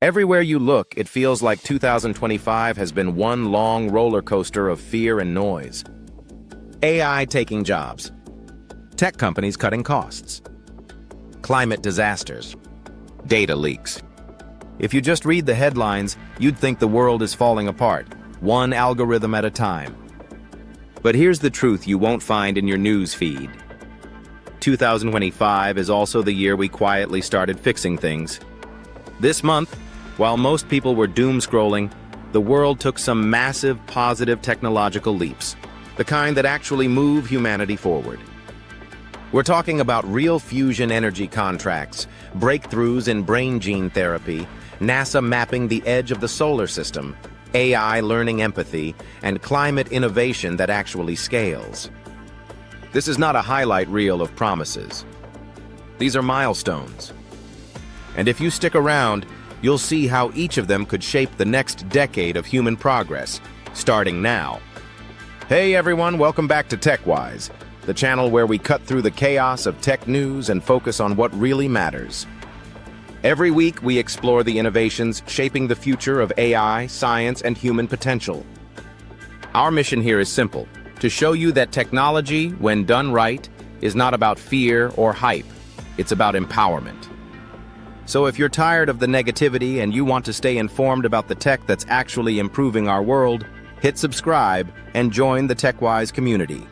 Everywhere you look, it feels like 2025 has been one long roller coaster of fear and noise. AI taking jobs. Tech companies cutting costs. Climate disasters. Data leaks. If you just read the headlines, you'd think the world is falling apart, one algorithm at a time. But here's the truth you won't find in your news feed. 2025 is also the year we quietly started fixing things. This month, while most people were doom-scrolling, the world took some massive positive technological leaps, the kind that actually move humanity forward. We're talking about real fusion energy contracts, breakthroughs in brain gene therapy, NASA mapping the edge of the solar system, AI learning empathy, and climate innovation that actually scales. This is not a highlight reel of promises. These are milestones. And if you stick around, you'll see how each of them could shape the next decade of human progress, starting now. Hey everyone, welcome back to TechWise, the channel where we cut through the chaos of tech news and focus on what really matters. Every week, we explore the innovations shaping the future of AI, science, and human potential. Our mission here is simple: to show you that technology, when done right, is not about fear or hype. It's about empowerment. So if you're tired of the negativity and you want to stay informed about the tech that's actually improving our world, hit subscribe and join the TechWise community.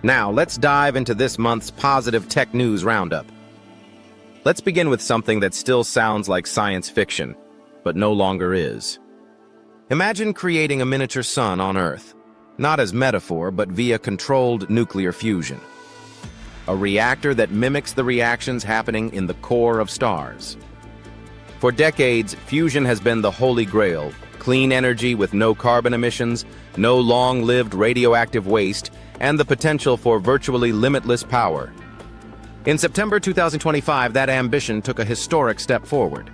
Now, let's dive into this month's Positive Tech News Roundup. Let's begin with something that still sounds like science fiction, but no longer is. Imagine creating a miniature sun on Earth, not as metaphor, but via controlled nuclear fusion. A reactor that mimics the reactions happening in the core of stars. For decades, fusion has been the holy grail: clean energy with no carbon emissions, no long-lived radioactive waste, and the potential for virtually limitless power. In September 2025, that ambition took a historic step forward.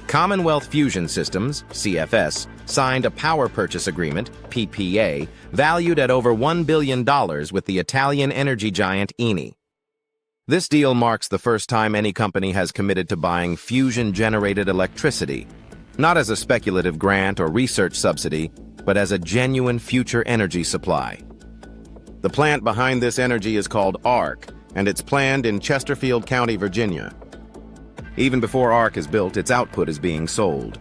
Commonwealth Fusion Systems, CFS, signed a power purchase agreement, PPA, valued at over $1 billion with the Italian energy giant Eni. This deal marks the first time any company has committed to buying fusion-generated electricity, not as a speculative grant or research subsidy, but as a genuine future energy supply. The plant behind this energy is called ARC, and it's planned in Chesterfield County, Virginia. Even before ARC is built, its output is being sold.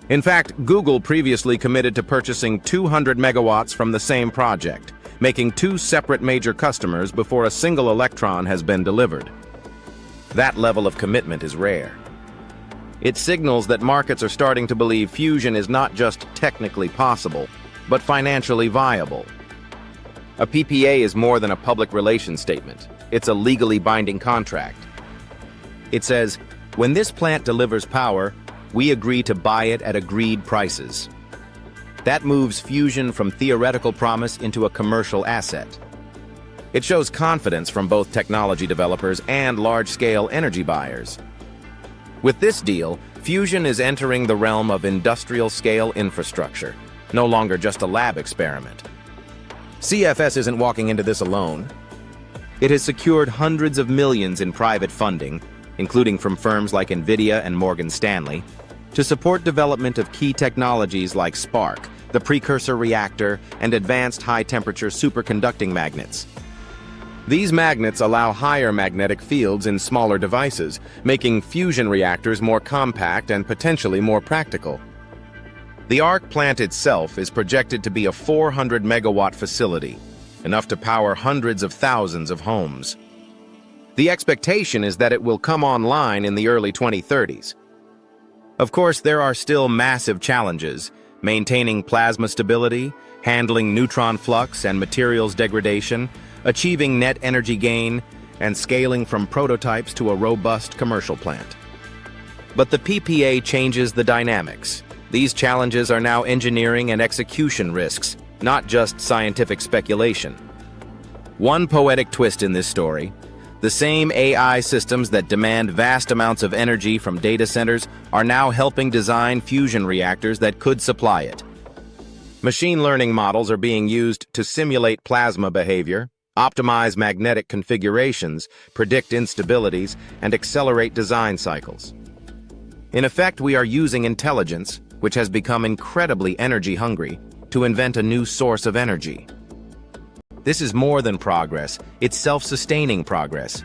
In fact, Google previously committed to purchasing 200 megawatts from the same project, making two separate major customers before a single electron has been delivered. That level of commitment is rare. It signals that markets are starting to believe fusion is not just technically possible, but financially viable. A PPA is more than a public relations statement. It's a legally binding contract. It says, when this plant delivers power, we agree to buy it at agreed prices. That moves fusion from theoretical promise into a commercial asset. It shows confidence from both technology developers and large-scale energy buyers. With this deal, fusion is entering the realm of industrial-scale infrastructure, no longer just a lab experiment. CFS isn't walking into this alone. It has secured hundreds of millions in private funding, including from firms like NVIDIA and Morgan Stanley, to support development of key technologies like spark, the precursor reactor, and advanced high-temperature superconducting magnets. These magnets allow higher magnetic fields in smaller devices, making fusion reactors more compact and potentially more practical. The ARC plant itself is projected to be a 400-megawatt facility, enough to power hundreds of thousands of homes. The expectation is that it will come online in the early 2030s. Of course, there are still massive challenges: maintaining plasma stability, handling neutron flux and materials degradation, achieving net energy gain, and scaling from prototypes to a robust commercial plant. But the PPA changes the dynamics. These challenges are now engineering and execution risks, not just scientific speculation. One poetic twist in this story: the same AI systems that demand vast amounts of energy from data centers are now helping design fusion reactors that could supply it. Machine learning models are being used to simulate plasma behavior, optimize magnetic configurations, predict instabilities, and accelerate design cycles. In effect, we are using intelligence, which has become incredibly energy-hungry, to invent a new source of energy. This is more than progress, it's self-sustaining progress.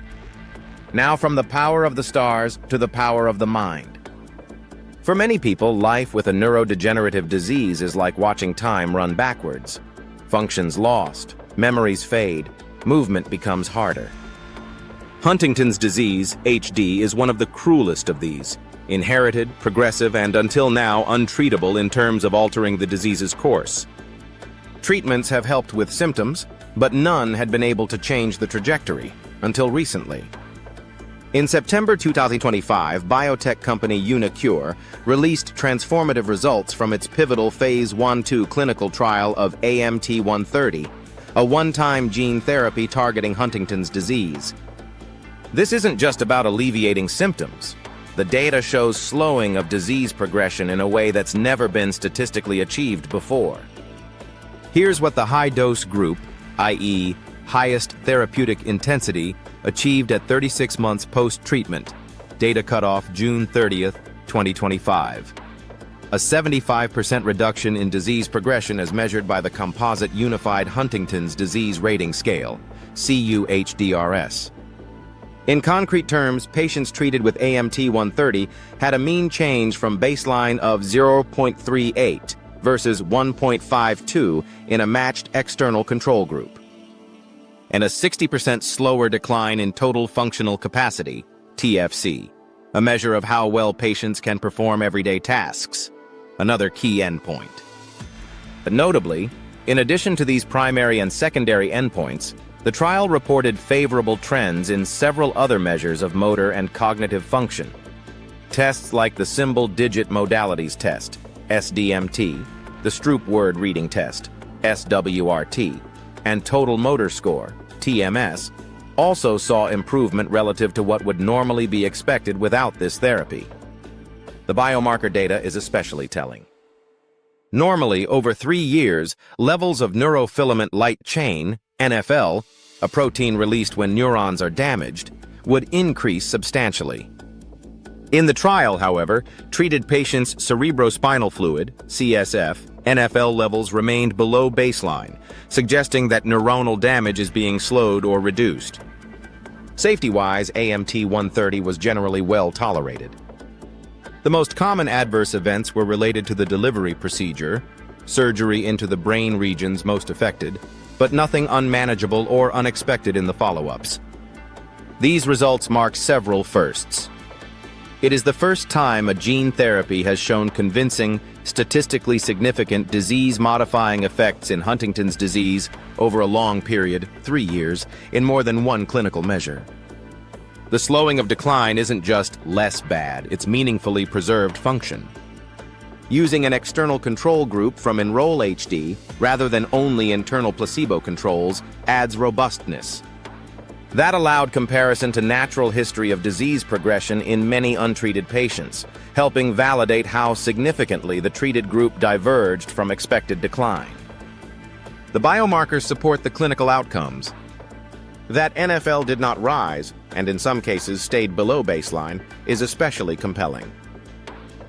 Now from the power of the stars to the power of the mind. For many people, life with a neurodegenerative disease is like watching time run backwards. Functions lost, memories fade, movement becomes harder. Huntington's disease, HD, is one of the cruelest of these. Inherited, progressive, and until now untreatable in terms of altering the disease's course. Treatments have helped with symptoms, but none had been able to change the trajectory, until recently. In September 2025, biotech company uniQure released transformative results from its pivotal Phase 1/2 clinical trial of AMT-130, a one-time gene therapy targeting Huntington's disease. This isn't just about alleviating symptoms. The data shows slowing of disease progression in a way that's never been statistically achieved before. Here's what the high-dose group, i.e., highest therapeutic intensity, achieved at 36 months post-treatment, data cutoff June 30th, 2025. A 75% reduction in disease progression as measured by the Composite Unified Huntington's Disease Rating Scale, CUHDRS. In concrete terms, patients treated with AMT-130 had a mean change from baseline of 0.38 versus 1.52 in a matched external control group, and a 60% slower decline in total functional capacity, TFC, a measure of how well patients can perform everyday tasks, another key endpoint. But notably, in addition to these primary and secondary endpoints, the trial reported favorable trends in several other measures of motor and cognitive function. Tests like the Symbol Digit Modalities Test, SDMT, the Stroop Word Reading Test, SWRT, and Total Motor Score, TMS, also saw improvement relative to what would normally be expected without this therapy. The biomarker data is especially telling. Normally, over 3 years, levels of neurofilament light chain, NFL, a protein released when neurons are damaged, would increase substantially. In the trial, however, treated patients' cerebrospinal fluid, CSF, NFL levels remained below baseline, suggesting that neuronal damage is being slowed or reduced. Safety-wise, AMT-130 was generally well tolerated. The most common adverse events were related to the delivery procedure, surgery into the brain regions most affected, but nothing unmanageable or unexpected in the follow-ups. These results mark several firsts. It is the first time a gene therapy has shown convincing, statistically significant disease-modifying effects in Huntington's disease over a long period, 3 years, in more than one clinical measure. The slowing of decline isn't just less bad, it's meaningfully preserved function. Using an external control group from Enroll-HD rather than only internal placebo controls adds robustness. That allowed comparison to natural history of disease progression in many untreated patients, helping validate how significantly the treated group diverged from expected decline. The biomarkers support the clinical outcomes. That NFL did not rise, and in some cases stayed below baseline, is especially compelling.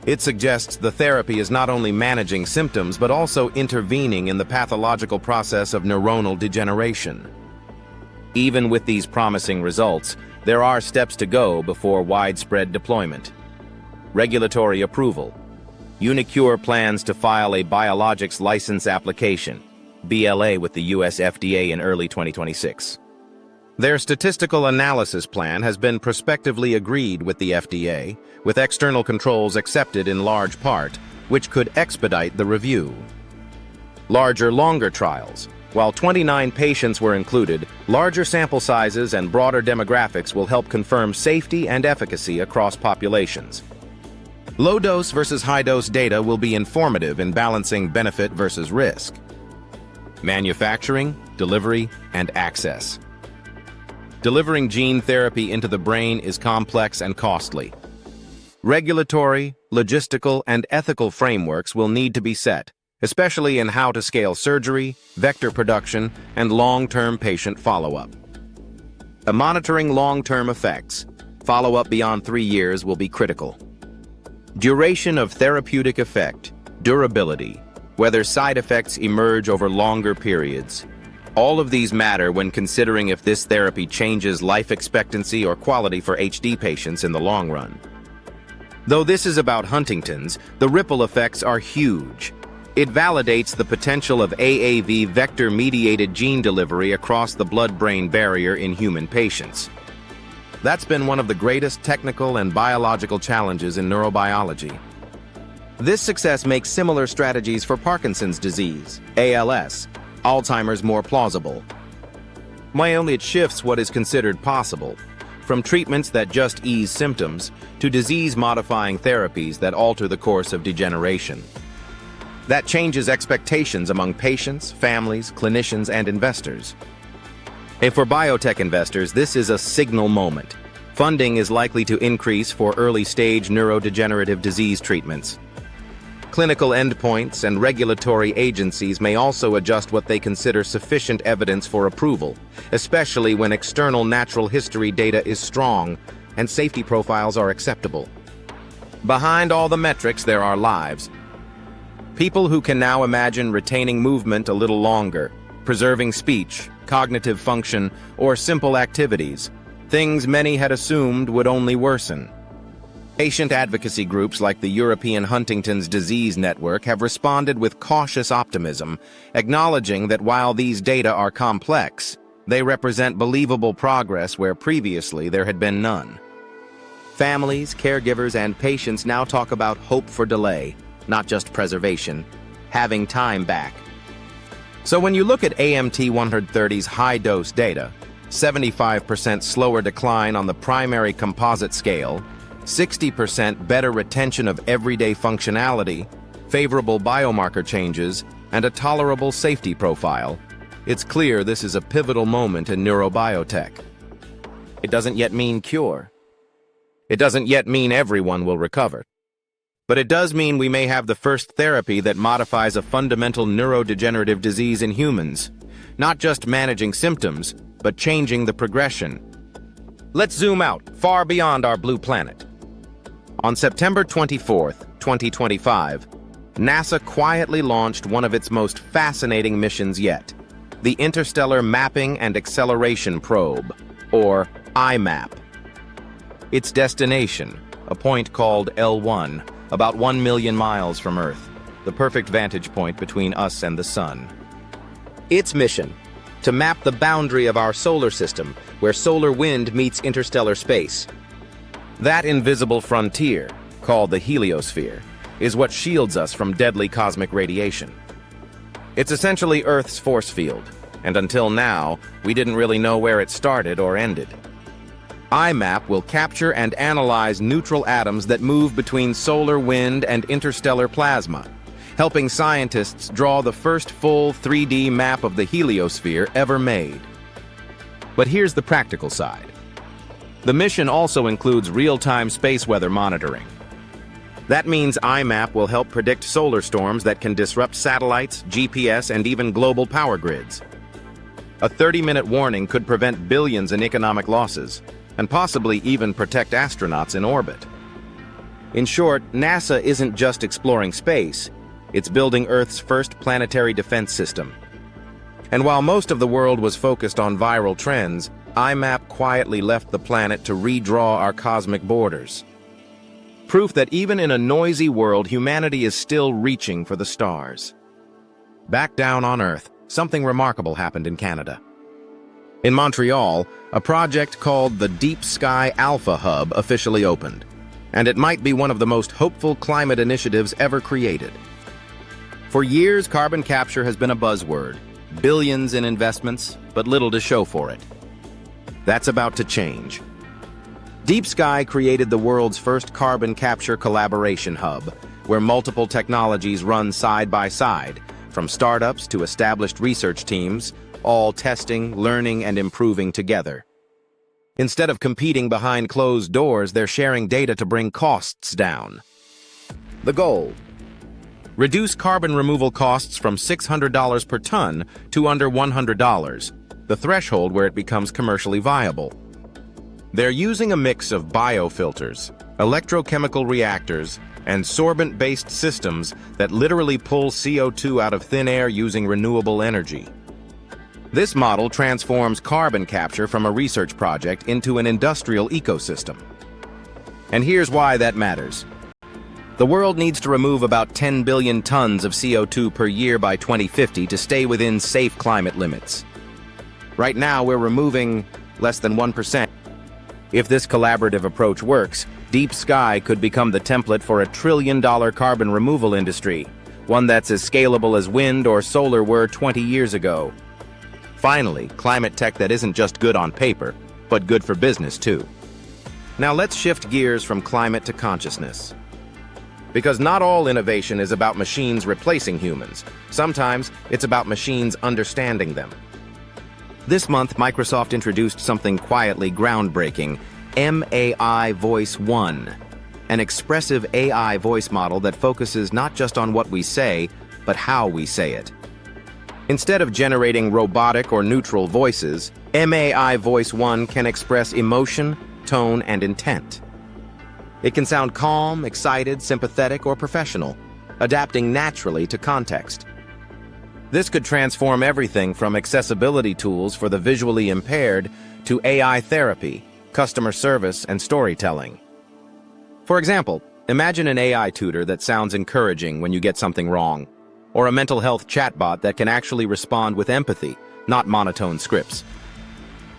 It suggests the therapy is not only managing symptoms but also intervening in the pathological process of neuronal degeneration. Even with these promising results, there are steps to go before widespread deployment. Regulatory approval. uniQure plans to file a biologics license application, BLA, with the US FDA in early 2026. Their statistical analysis plan has been prospectively agreed with the FDA, with external controls accepted in large part, which could expedite the review. Larger, longer trials. While 29 patients were included, larger sample sizes and broader demographics will help confirm safety and efficacy across populations. Low-dose versus high-dose data will be informative in balancing benefit versus risk. Manufacturing, delivery, and access. Delivering gene therapy into the brain is complex and costly. Regulatory, logistical, and ethical frameworks will need to be set, especially in how to scale surgery, vector production, and long-term patient follow-up. Monitoring long-term effects, follow-up beyond 3 years will be critical. Duration of therapeutic effect, durability, whether side effects emerge over longer periods. All of these matter when considering if this therapy changes life expectancy or quality for HD patients in the long run. Though this is about Huntington's, the ripple effects are huge. It validates the potential of AAV vector-mediated gene delivery across the blood-brain barrier in human patients. That's been one of the greatest technical and biological challenges in neurobiology. This success makes similar strategies for Parkinson's disease, ALS, Alzheimer's more plausible. Only it shifts what is considered possible, from treatments that just ease symptoms to disease-modifying therapies that alter the course of degeneration. That changes expectations among patients, families, clinicians, and investors. For biotech investors, this is a signal moment. Funding is likely to increase for early-stage neurodegenerative disease treatments. Clinical endpoints and regulatory agencies may also adjust what they consider sufficient evidence for approval, especially when external natural history data is strong and safety profiles are acceptable. Behind all the metrics, there are lives. People who can now imagine retaining movement a little longer, preserving speech, cognitive function, or simple activities, things many had assumed would only worsen. Patient advocacy groups like the European Huntington's Disease Network have responded with cautious optimism, acknowledging that while these data are complex, they represent believable progress where previously there had been none. Families, caregivers, and patients now talk about hope for delay, not just preservation, having time back. So when you look at AMT 130's high-dose data, 75% slower decline on the primary composite scale, 60% better retention of everyday functionality, favorable biomarker changes, and a tolerable safety profile, it's clear this is a pivotal moment in neurobiotech. It doesn't yet mean cure. It doesn't yet mean everyone will recover. But it does mean we may have the first therapy that modifies a fundamental neurodegenerative disease in humans, not just managing symptoms, but changing the progression. Let's zoom out, far beyond our blue planet. On September 24th, 2025, NASA quietly launched one of its most fascinating missions yet, the Interstellar Mapping and Acceleration Probe, or IMAP. Its destination, a point called L1, about 1 million miles from Earth, the perfect vantage point between us and the Sun. Its mission, to map the boundary of our solar system, where solar wind meets interstellar space. That invisible frontier, called the heliosphere, is what shields us from deadly cosmic radiation. It's essentially Earth's force field, and until now, we didn't really know where it started or ended. IMAP will capture and analyze neutral atoms that move between solar wind and interstellar plasma, helping scientists draw the first full 3D map of the heliosphere ever made. But here's the practical side. The mission also includes real-time space weather monitoring. That means IMAP will help predict solar storms that can disrupt satellites, GPS, and even global power grids. A 30-minute warning could prevent billions in economic losses, and possibly even protect astronauts in orbit. In short, NASA isn't just exploring space, it's building Earth's first planetary defense system. And while most of the world was focused on viral trends, IMAP quietly left the planet to redraw our cosmic borders. Proof that even in a noisy world, humanity is still reaching for the stars. Back down on Earth, something remarkable happened in Canada. In Montreal, a project called the Deep Sky Alpha Hub officially opened, and it might be one of the most hopeful climate initiatives ever created. For years, carbon capture has been a buzzword, billions in investments, but little to show for it. That's about to change. Deep Sky created the world's first carbon capture collaboration hub, where multiple technologies run side by side, from startups to established research teams, all testing, learning, and improving together. Instead of competing behind closed doors, they're sharing data to bring costs down. The goal: reduce carbon removal costs from $600 per ton to under $100, the threshold where it becomes commercially viable. They're using a mix of biofilters, electrochemical reactors, and sorbent-based systems that literally pull CO2 out of thin air using renewable energy. This model transforms carbon capture from a research project into an industrial ecosystem. And here's why that matters. The world needs to remove about 10 billion tons of CO2 per year by 2050 to stay within safe climate limits. Right now, we're removing less than 1%. If this collaborative approach works, deep sky could become the template for a trillion-dollar carbon removal industry, one that's as scalable as wind or solar were 20 years ago. Finally, climate tech that isn't just good on paper, but good for business too. Now let's shift gears from climate to consciousness. Because not all innovation is about machines replacing humans. Sometimes it's about machines understanding them. This month, Microsoft introduced something quietly groundbreaking, MAI Voice 1, an expressive AI voice model that focuses not just on what we say, but how we say it. Instead of generating robotic or neutral voices, MAI Voice 1 can express emotion, tone, and intent. It can sound calm, excited, sympathetic, or professional, adapting naturally to context. This could transform everything from accessibility tools for the visually impaired to AI therapy, customer service, and storytelling. For example, imagine an AI tutor that sounds encouraging when you get something wrong, or a mental health chatbot that can actually respond with empathy, not monotone scripts.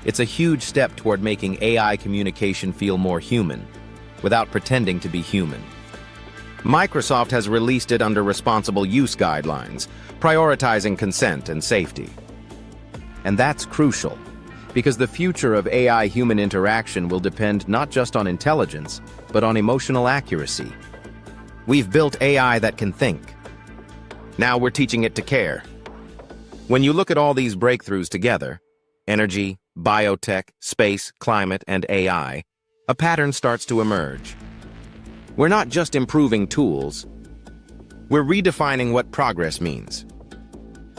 It's a huge step toward making AI communication feel more human, without pretending to be human. Microsoft has released it under responsible use guidelines, prioritizing consent and safety. And that's crucial, because the future of AI-human interaction will depend not just on intelligence, but on emotional accuracy. We've built AI that can think. Now we're teaching it to care. When you look at all these breakthroughs together, energy, biotech, space, climate, and AI, a pattern starts to emerge. We're not just improving tools, we're redefining what progress means.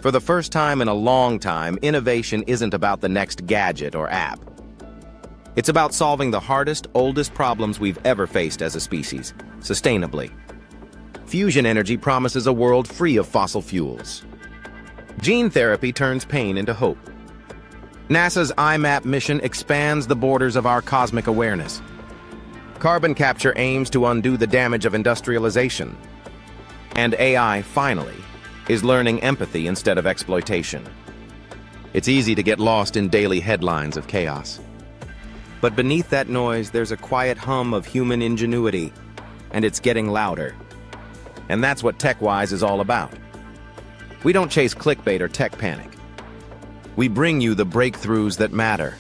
For the first time in a long time, innovation isn't about the next gadget or app. It's about solving the hardest, oldest problems we've ever faced as a species, sustainably. Fusion energy promises a world free of fossil fuels. Gene therapy turns pain into hope. NASA's IMAP mission expands the borders of our cosmic awareness. Carbon capture aims to undo the damage of industrialization. And AI, finally, is learning empathy instead of exploitation. It's easy to get lost in daily headlines of chaos. But beneath that noise, there's a quiet hum of human ingenuity, and it's getting louder. And that's what TechWise is all about. We don't chase clickbait or tech panic. We bring you the breakthroughs that matter,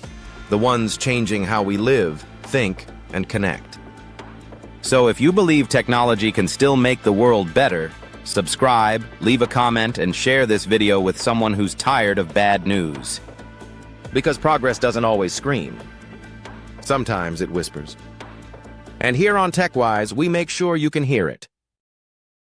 the ones changing how we live, think, and connect. So if you believe technology can still make the world better, subscribe, leave a comment, and share this video with someone who's tired of bad news. Because progress doesn't always scream. Sometimes it whispers. And here on TechWise, we make sure you can hear it.